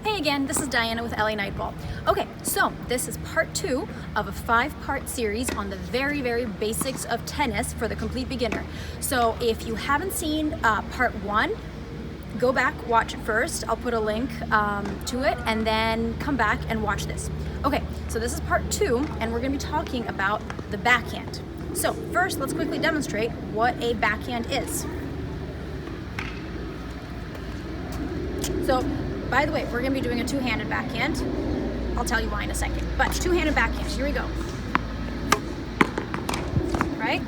Hey again, this is Diana with LA Nightball. Okay, so this is part 2 of a 5-part series on the very basics of tennis for the complete beginner. So if you haven't seen part 1, go back, watch it first. I'll put a link to it and then come back and watch this. Okay, so this is part 2 and we're gonna be talking about the backhand. So first, let's quickly demonstrate what a backhand is. So, by the way, we're gonna be doing a two-handed backhand. I'll tell you why in a second, but two-handed backhand, here we go. Right?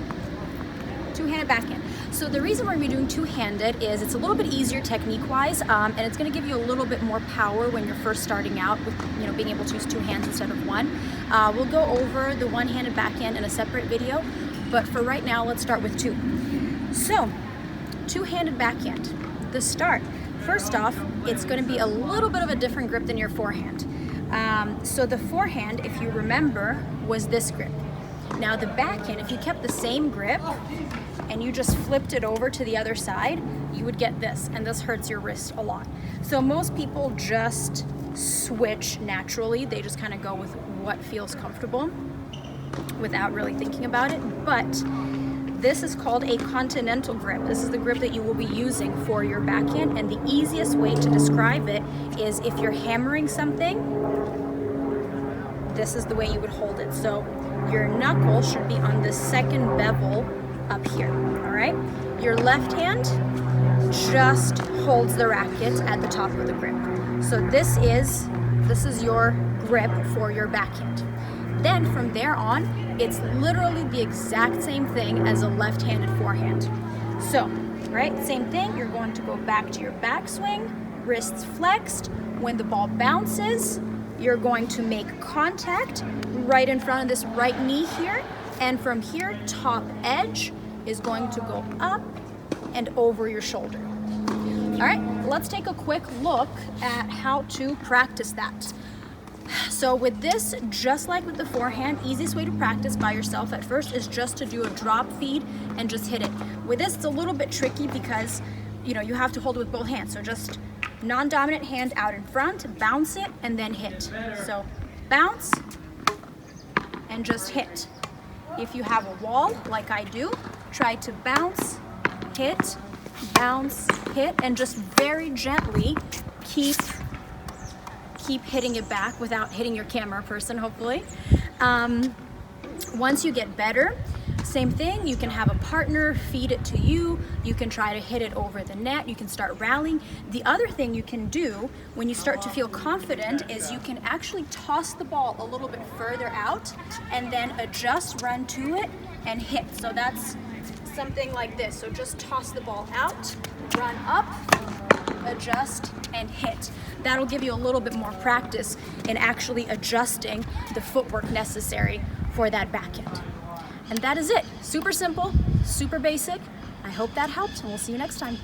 Two-handed backhand. So the reason we're gonna be doing two-handed is it's a little bit easier technique-wise, and it's gonna give you a little bit more power when you're first starting out with, being able to use two hands instead of one. We'll go over the one-handed backhand in a separate video, but for right now, let's start with two. So, two-handed backhand, the start. First off, it's going to be a little bit of a different grip than your forehand. So the forehand, if you remember, was this grip. Now the backhand, if you kept the same grip and you just flipped it over to the other side, you would get this, and this hurts your wrist a lot. So most people just switch naturally. They just kind of go with what feels comfortable without really thinking about it. But this is called a continental grip. This is the grip that you will be using for your backhand, and the easiest way to describe it is if you're hammering something, this is the way you would hold it. So your knuckle should be on the second bevel up here, all right? Your left hand just holds the racket at the top of the grip. So this is your grip for your backhand. Then from there on, it's literally the exact same thing as a left-handed forehand. So, right, same thing, you're going to go back to your backswing, wrists flexed. When the ball bounces, you're going to make contact right in front of this right knee here, and from here, top edge is going to go up and over your shoulder. All right, let's take a quick look at how to practice that. So with this, just like with the forehand, easiest way to practice by yourself at first is just to do a drop feed and just hit it. With this, it's a little bit tricky because you have to hold it with both hands. So just non-dominant hand out in front, bounce it, and then hit. So bounce and just hit. If you have a wall, like I do, try to bounce, hit, and just very gently keep hitting it back without hitting your camera person, hopefully. Once you get better, same thing, you can have a partner feed it to you. You can try to hit it over the net. You can start rallying. The other thing you can do when you start to feel confident is you can actually toss the ball a little bit further out and then adjust, run to it, and hit. So that's something like this. So just toss the ball out, run up, adjust, and hit. That'll give you a little bit more practice in actually adjusting the footwork necessary for that backhand. And that is it. Super simple, super basic. I hope that helped, and we'll see you next time.